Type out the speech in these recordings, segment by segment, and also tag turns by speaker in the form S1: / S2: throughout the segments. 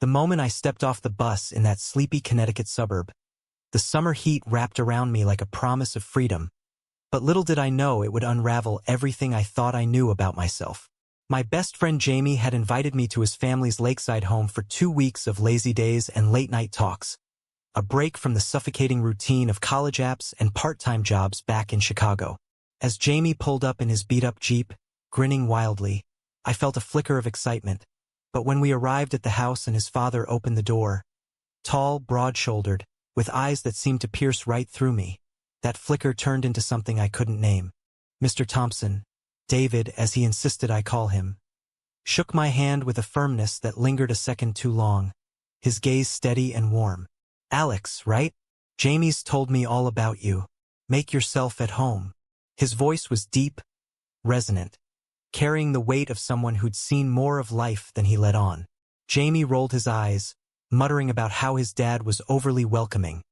S1: The moment I stepped off the bus in that sleepy Connecticut suburb, the summer heat wrapped around me like a promise of freedom, but little did I know it would unravel everything I thought I knew about myself. My best friend Jamie had invited me to his family's lakeside home for 2 weeks of lazy days and late-night talks, a break from the suffocating routine of college apps and part-time jobs back in Chicago. As Jamie pulled up in his beat-up Jeep, grinning wildly, I felt a flicker of excitement. But when we arrived at the house and his father opened the door, tall, broad-shouldered, with eyes that seemed to pierce right through me, that flicker turned into something I couldn't name. Mr. Thompson, David, as he insisted I call him, shook my hand with a firmness that lingered a second too long, his gaze steady and warm. Alex, right? Jamie's told me all about you. Make yourself at home. His voice was deep, resonant, carrying the weight of someone who'd seen more of life than he let on. Jamie rolled his eyes, muttering about how his dad was overly welcoming.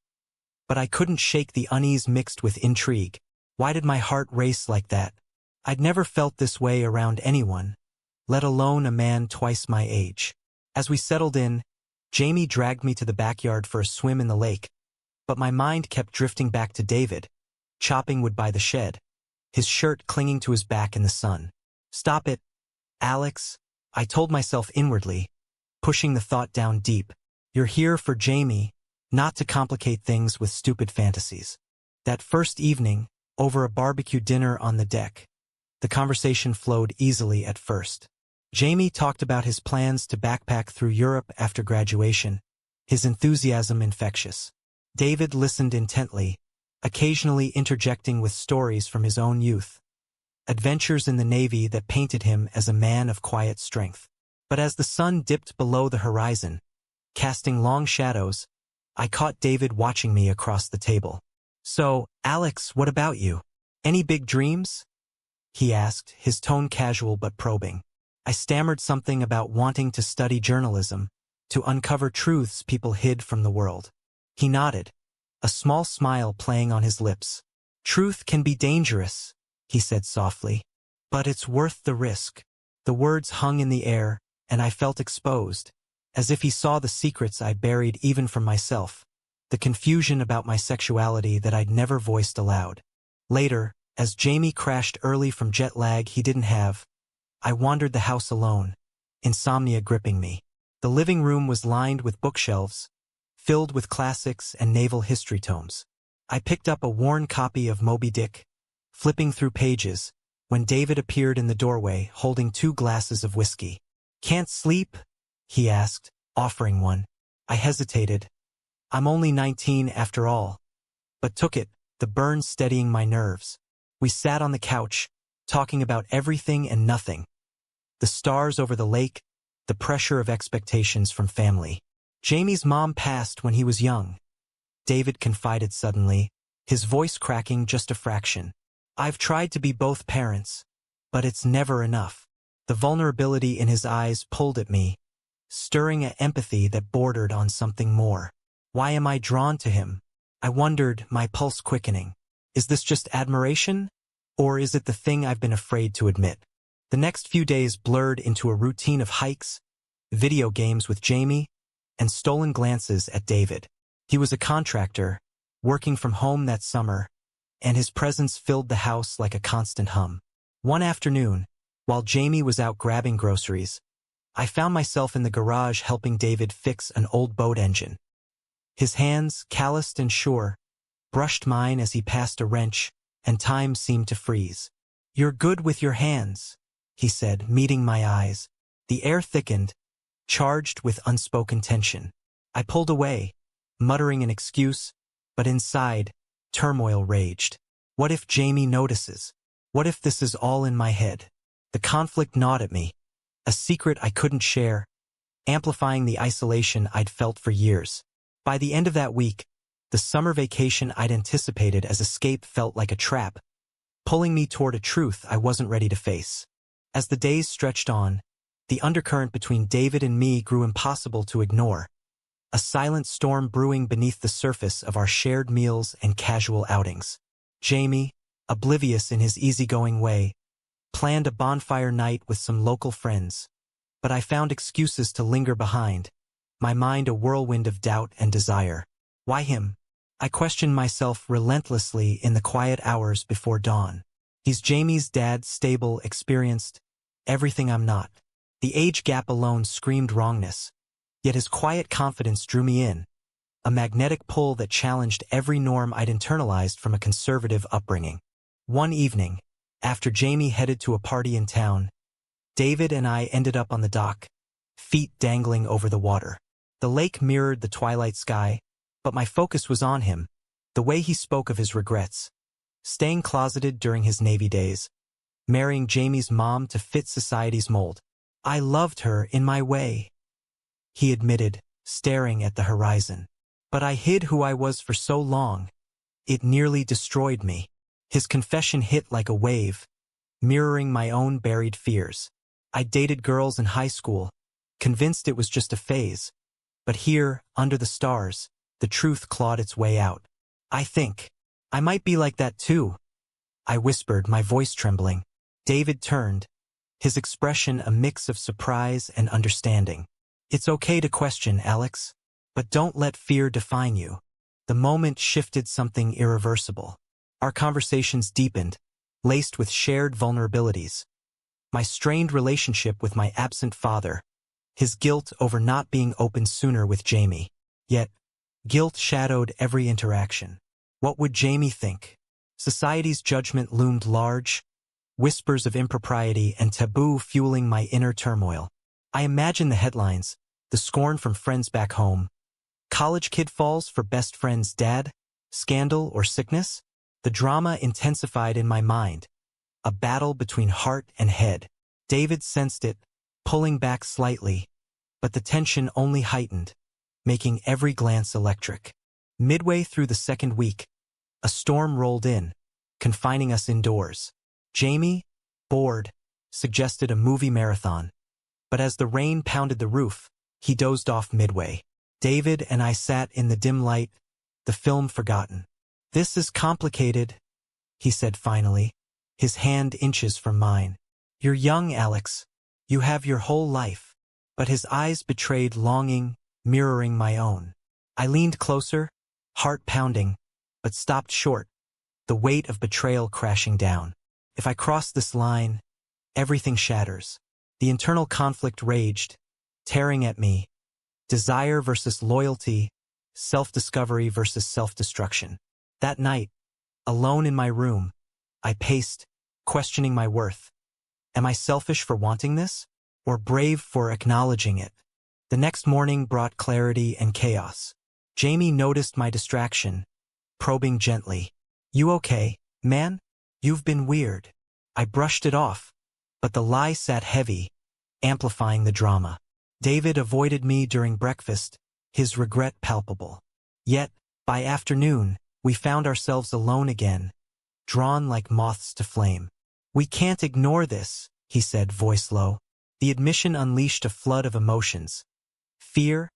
S1: But I couldn't shake the unease mixed with intrigue. Why did my heart race like that? I'd never felt this way around anyone, let alone a man twice my age. As we settled in, Jamie dragged me to the backyard for a swim in the lake, but my mind kept drifting back to David, chopping wood by the shed, his shirt clinging to his back in the sun. Stop it, Alex, I told myself inwardly, pushing the thought down deep. You're here for Jamie, not to complicate things with stupid fantasies. That first evening, over a barbecue dinner on the deck, the conversation flowed easily at first. Jamie talked about his plans to backpack through Europe after graduation, his enthusiasm infectious. David listened intently, occasionally interjecting with stories from his own youth, adventures in the Navy that painted him as a man of quiet strength. But as the sun dipped below the horizon, casting long shadows, I caught David watching me across the table. So, Alex, what about you? Any big dreams? He asked, his tone casual but probing. I stammered something about wanting to study journalism, to uncover truths people hid from the world. He nodded, a small smile playing on his lips. Truth can be dangerous, he said softly, but it's worth the risk. The words hung in the air, and I felt exposed, as if he saw the secrets I'd buried even from myself, the confusion about my sexuality that I'd never voiced aloud. Later, as Jamie crashed early from jet lag he didn't have, I wandered the house alone, insomnia gripping me. The living room was lined with bookshelves, filled with classics and naval history tomes. I picked up a worn copy of Moby Dick, flipping through pages, when David appeared in the doorway holding 2 glasses of whiskey. Can't sleep? He asked, offering one. I hesitated. I'm only 19 after all, but took it, the burn steadying my nerves. We sat on the couch, talking about everything and nothing. The stars over the lake, the pressure of expectations from family. Jamie's mom passed when he was young, David confided suddenly, his voice cracking just a fraction. I've tried to be both parents, but it's never enough. The vulnerability in his eyes pulled at me, stirring an empathy that bordered on something more. Why am I drawn to him? I wondered, my pulse quickening. Is this just admiration? Or is it the thing I've been afraid to admit? The next few days blurred into a routine of hikes, video games with Jamie, and stolen glances at David. He was a contractor, working from home that summer, and his presence filled the house like a constant hum. One afternoon, while Jamie was out grabbing groceries, I found myself in the garage helping David fix an old boat engine. His hands, calloused and sure, brushed mine as he passed a wrench, and time seemed to freeze. You're good with your hands, he said, meeting my eyes. The air thickened, charged with unspoken tension. I pulled away, muttering an excuse, but inside, turmoil raged. What if Jamie notices? What if this is all in my head? The conflict gnawed at me, a secret I couldn't share, amplifying the isolation I'd felt for years. By the end of that week, the summer vacation I'd anticipated as escape felt like a trap, pulling me toward a truth I wasn't ready to face. As the days stretched on, the undercurrent between David and me grew impossible to ignore, a silent storm brewing beneath the surface of our shared meals and casual outings. Jamie, oblivious in his easygoing way, planned a bonfire night with some local friends, but I found excuses to linger behind, my mind a whirlwind of doubt and desire. Why him? I questioned myself relentlessly in the quiet hours before dawn. He's Jamie's dad, stable, experienced, everything I'm not. The age gap alone screamed wrongness. Yet his quiet confidence drew me in, a magnetic pull that challenged every norm I'd internalized from a conservative upbringing. One evening, after Jamie headed to a party in town, David and I ended up on the dock, feet dangling over the water. The lake mirrored the twilight sky, but my focus was on him, the way he spoke of his regrets. Staying closeted during his Navy days, marrying Jamie's mom to fit society's mold. I loved her in my way, he admitted, staring at the horizon. But I hid who I was for so long, it nearly destroyed me. His confession hit like a wave, mirroring my own buried fears. I dated girls in high school, convinced it was just a phase. But here, under the stars, the truth clawed its way out. I think I might be like that too, I whispered, my voice trembling. David turned, his expression a mix of surprise and understanding. It's okay to question, Alex, but don't let fear define you. The moment shifted something irreversible. Our conversations deepened, laced with shared vulnerabilities. My strained relationship with my absent father, his guilt over not being open sooner with Jamie. Yet, guilt shadowed every interaction. What would Jamie think? Society's judgment loomed large, whispers of impropriety and taboo fueling my inner turmoil. I imagined the headlines, the scorn from friends back home. College kid falls for best friend's dad? Scandal or sickness? The drama intensified in my mind, a battle between heart and head. David sensed it, pulling back slightly, but the tension only heightened, making every glance electric. Midway through the second week, a storm rolled in, confining us indoors. Jamie, bored, suggested a movie marathon. But as the rain pounded the roof, he dozed off midway. David and I sat in the dim light, the film forgotten. This is complicated, he said finally, his hand inches from mine. You're young, Alex. You have your whole life. But his eyes betrayed longing, mirroring my own. I leaned closer, heart pounding, but stopped short, the weight of betrayal crashing down. If I cross this line, everything shatters. The internal conflict raged, tearing at me. Desire versus loyalty, self-discovery versus self-destruction. That night, alone in my room, I paced, questioning my worth. Am I selfish for wanting this, or brave for acknowledging it? The next morning brought clarity and chaos. Jamie noticed my distraction, probing gently. You okay, man? You've been weird. I brushed it off, but the lie sat heavy, amplifying the drama. David avoided me during breakfast, his regret palpable. Yet, by afternoon, we found ourselves alone again, drawn like moths to flame. We can't ignore this, he said, voice low. The admission unleashed a flood of emotions. Fear,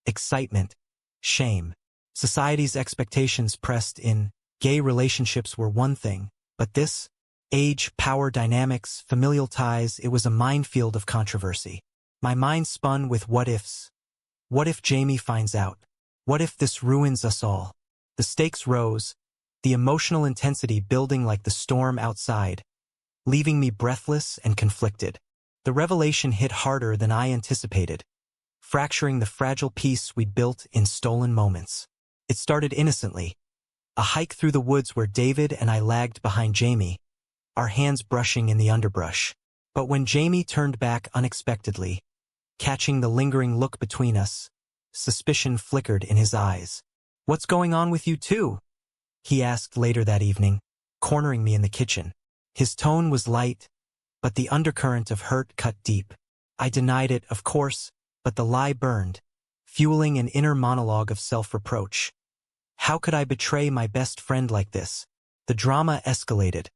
S1: excitement, shame. Society's expectations pressed in. Gay relationships were one thing, but this, age, power dynamics, familial ties, it was a minefield of controversy. My mind spun with what-ifs. What if Jamie finds out? What if this ruins us all? The stakes rose, the emotional intensity building like the storm outside, leaving me breathless and conflicted. The revelation hit harder than I anticipated, fracturing the fragile peace we'd built in stolen moments. It started innocently, a hike through the woods where David and I lagged behind Jamie, our hands brushing in the underbrush. But when Jamie turned back unexpectedly, catching the lingering look between us, suspicion flickered in his eyes. What's going on with you two? He asked later that evening, cornering me in the kitchen. His tone was light, but the undercurrent of hurt cut deep. I denied it, of course, but the lie burned, fueling an inner monologue of self-reproach. How could I betray my best friend like this? The drama escalated,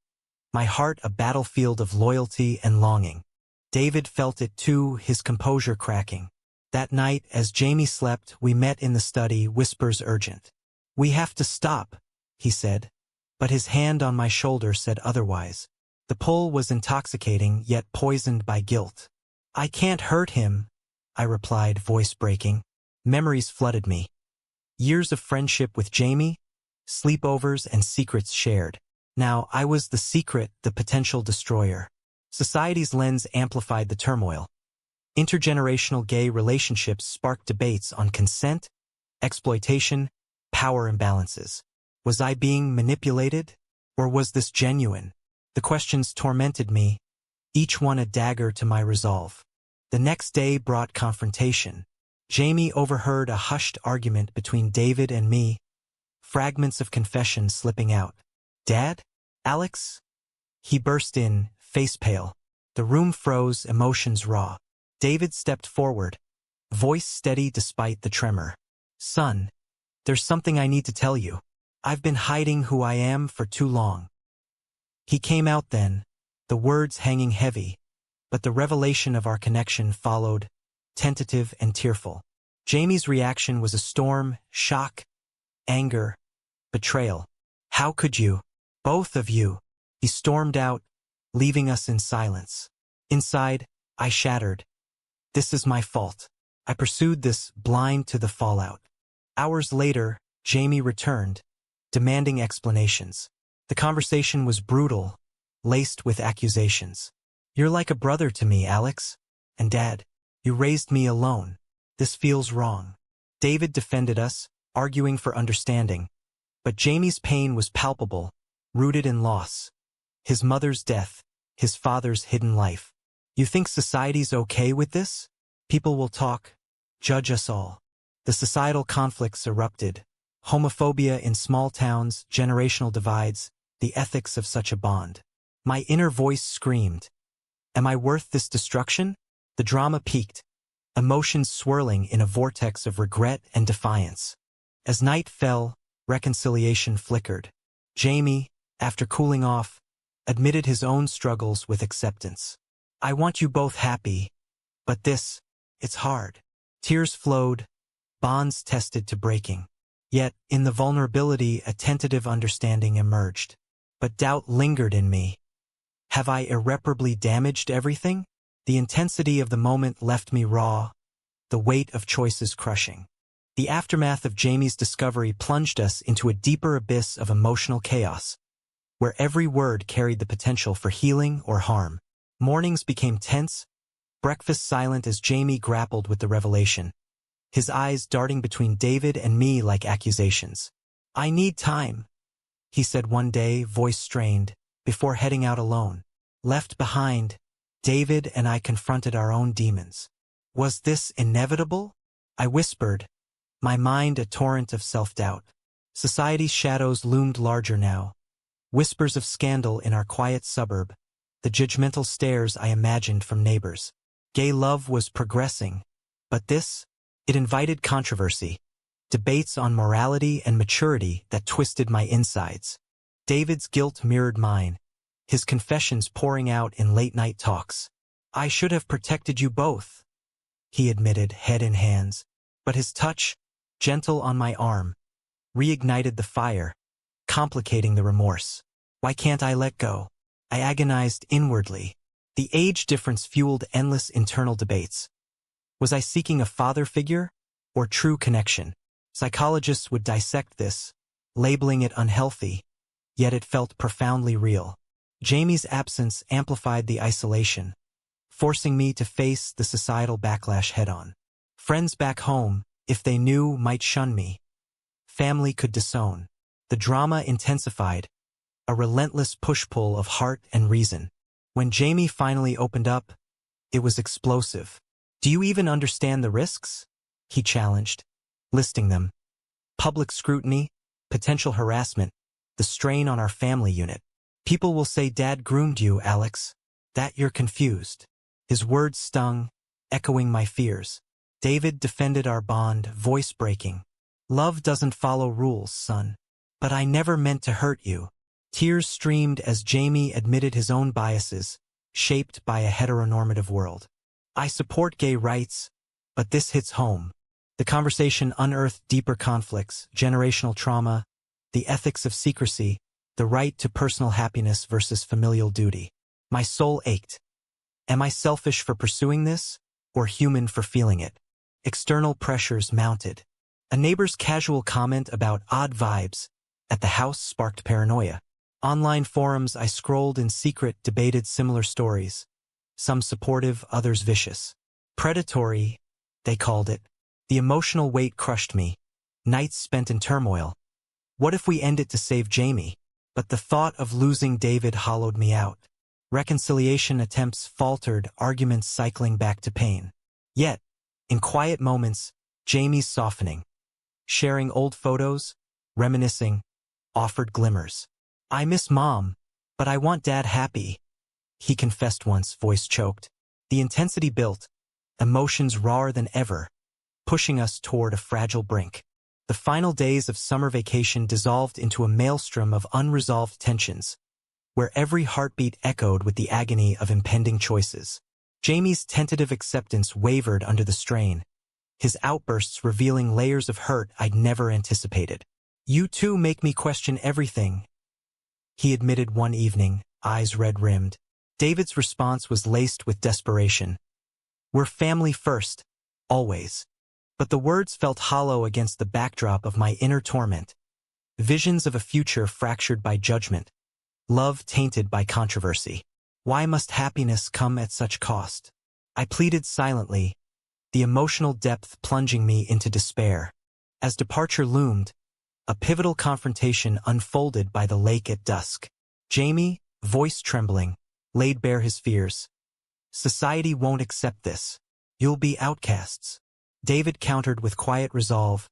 S1: my heart a battlefield of loyalty and longing. David felt it too, his composure cracking. That night, as Jamie slept, we met in the study, whispers urgent. We have to stop, he said, but his hand on my shoulder said otherwise. The pull was intoxicating, yet poisoned by guilt. I can't hurt him, I replied, voice breaking. Memories flooded me. Years of friendship with Jamie, sleepovers and secrets shared. Now I was the secret, the potential destroyer. Society's lens amplified the turmoil. Intergenerational gay relationships sparked debates on consent, exploitation, power imbalances. Was I being manipulated? Or was this genuine? The questions tormented me, each one a dagger to my resolve. The next day brought confrontation. Jamie overheard a hushed argument between David and me, fragments of confession slipping out. "Dad? Alex?" He burst in, face pale. The room froze, emotions raw. David stepped forward, voice steady despite the tremor. "Son, there's something I need to tell you. I've been hiding who I am for too long." He came out then, the words hanging heavy, but the revelation of our connection followed, tentative and tearful. Jamie's reaction was a storm, shock, anger, betrayal. "How could you? Both of you?" He stormed out, leaving us in silence. Inside, I shattered. This is my fault. I pursued this, blind to the fallout. Hours later, Jamie returned, demanding explanations. The conversation was brutal, laced with accusations. "You're like a brother to me, Alex. And Dad, you raised me alone. This feels wrong." David defended us, arguing for understanding. But Jamie's pain was palpable, rooted in loss. His mother's death, his father's hidden life. "You think society's okay with this? People will talk, judge us all." The societal conflicts erupted. Homophobia in small towns, generational divides, the ethics of such a bond. My inner voice screamed, "Am I worth this destruction?" The drama peaked, emotions swirling in a vortex of regret and defiance. As night fell, reconciliation flickered. Jamie, after cooling off, admitted his own struggles with acceptance. "I want you both happy, but it's hard." Tears flowed, bonds tested to breaking. Yet, in the vulnerability, a tentative understanding emerged. But doubt lingered in me. Have I irreparably damaged everything? The intensity of the moment left me raw, the weight of choices crushing. The aftermath of Jamie's discovery plunged us into a deeper abyss of emotional chaos, where every word carried the potential for healing or harm. Mornings became tense, breakfast silent as Jamie grappled with the revelation, his eyes darting between David and me like accusations. "I need time," he said one day, voice strained, before heading out alone. Left behind, David and I confronted our own demons. Was this inevitable? I whispered, my mind a torrent of self-doubt. Society's shadows loomed larger now. Whispers of scandal in our quiet suburb, the judgmental stares I imagined from neighbors. Gay love was progressing, but it invited controversy, debates on morality and maturity that twisted my insides. David's guilt mirrored mine, his confessions pouring out in late-night talks. "I should have protected you both," he admitted, head in hands, but his touch, gentle on my arm, reignited the fire, complicating the remorse. Why can't I let go? I agonized inwardly. The age difference fueled endless internal debates. Was I seeking a father figure or true connection? Psychologists would dissect this, labeling it unhealthy, yet it felt profoundly real. Jamie's absence amplified the isolation, forcing me to face the societal backlash head-on. Friends back home, if they knew, might shun me. Family could disown. The drama intensified, a relentless push-pull of heart and reason. When Jamie finally opened up, it was explosive. "Do you even understand the risks?" he challenged, listing them. Public scrutiny, potential harassment, the strain on our family unit. "People will say Dad groomed you, Alex. That you're confused." His words stung, echoing my fears. David defended our bond, voice breaking. "Love doesn't follow rules, son. But I never meant to hurt you." Tears streamed as Jamie admitted his own biases, shaped by a heteronormative world. "I support gay rights, but this hits home." The conversation unearthed deeper conflicts, generational trauma, the ethics of secrecy, the right to personal happiness versus familial duty. My soul ached. Am I selfish for pursuing this, or human for feeling it? External pressures mounted. A neighbor's casual comment about odd vibes at the house sparked paranoia. Online forums I scrolled in secret debated similar stories. Some supportive, others vicious. Predatory, they called it. The emotional weight crushed me. Nights spent in turmoil. What if we end it to save Jamie? But the thought of losing David hollowed me out. Reconciliation attempts faltered, arguments cycling back to pain. Yet, in quiet moments, Jamie's softening. Sharing old photos, reminiscing, offered glimmers. I miss Mom, but I want Dad happy, he confessed once, voice choked. The intensity built, emotions rawer than ever, pushing us toward a fragile brink. The final days of summer vacation dissolved into a maelstrom of unresolved tensions, where every heartbeat echoed with the agony of impending choices. Jamie's tentative acceptance wavered under the strain, his outbursts revealing layers of hurt I'd never anticipated. You two make me question everything, he admitted one evening, eyes red-rimmed. David's response was laced with desperation. We're family first, always. But the words felt hollow against the backdrop of my inner torment. Visions of a future fractured by judgment. Love tainted by controversy. Why must happiness come at such cost? I pleaded silently, the emotional depth plunging me into despair. As departure loomed, a pivotal confrontation unfolded by the lake at dusk. Jamie, voice trembling, laid bare his fears. Society won't accept this. You'll be outcasts. David countered with quiet resolve,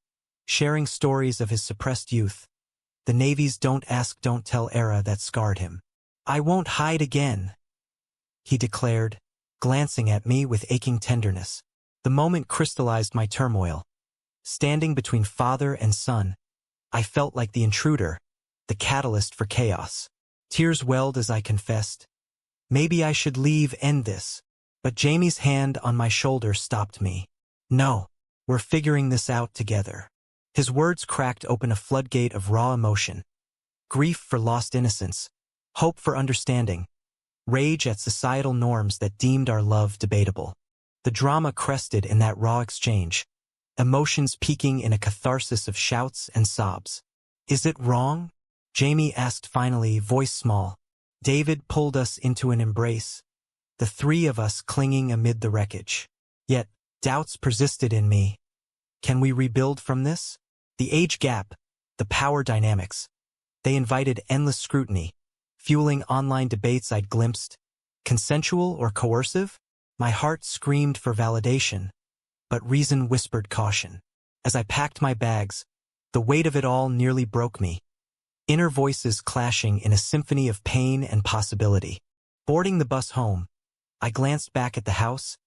S1: sharing stories of his suppressed youth. The Navy's don't ask, don't tell era that scarred him. I won't hide again, he declared, glancing at me with aching tenderness. The moment crystallized my turmoil. Standing between father and son, I felt like the intruder, the catalyst for chaos. Tears welled as I confessed. Maybe I should leave, end this. But Jamie's hand on my shoulder stopped me. No, we're figuring this out together. His words cracked open a floodgate of raw emotion. Grief for lost innocence, hope for understanding, rage at societal norms that deemed our love debatable. The drama crested in that raw exchange, emotions peaking in a catharsis of shouts and sobs. Is it wrong? Jamie asked finally, voice small. David pulled us into an embrace, the three of us clinging amid the wreckage. Yet, doubts persisted in me. Can we rebuild from this? The age gap, the power dynamics. They invited endless scrutiny, fueling online debates I'd glimpsed. Consensual or coercive? My heart screamed for validation, but reason whispered caution. As I packed my bags, the weight of it all nearly broke me. Inner voices clashing in a symphony of pain and possibility. Boarding the bus home, I glanced back at the house,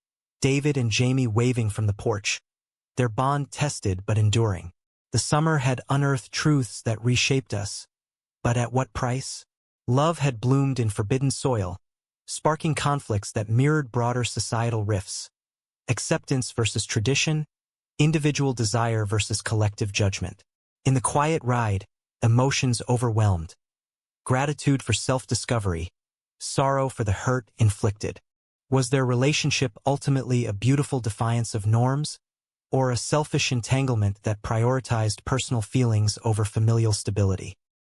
S1: David and Jamie waving from the porch. Their bond tested but enduring. The summer had unearthed truths that reshaped us. But at what price? Love had bloomed in forbidden soil, sparking conflicts that mirrored broader societal rifts. Acceptance versus tradition, individual desire versus collective judgment. In the quiet ride, emotions overwhelmed. Gratitude for self-discovery, sorrow for the hurt inflicted. Was their relationship ultimately a beautiful defiance of norms, or a selfish entanglement that prioritized personal feelings over familial stability?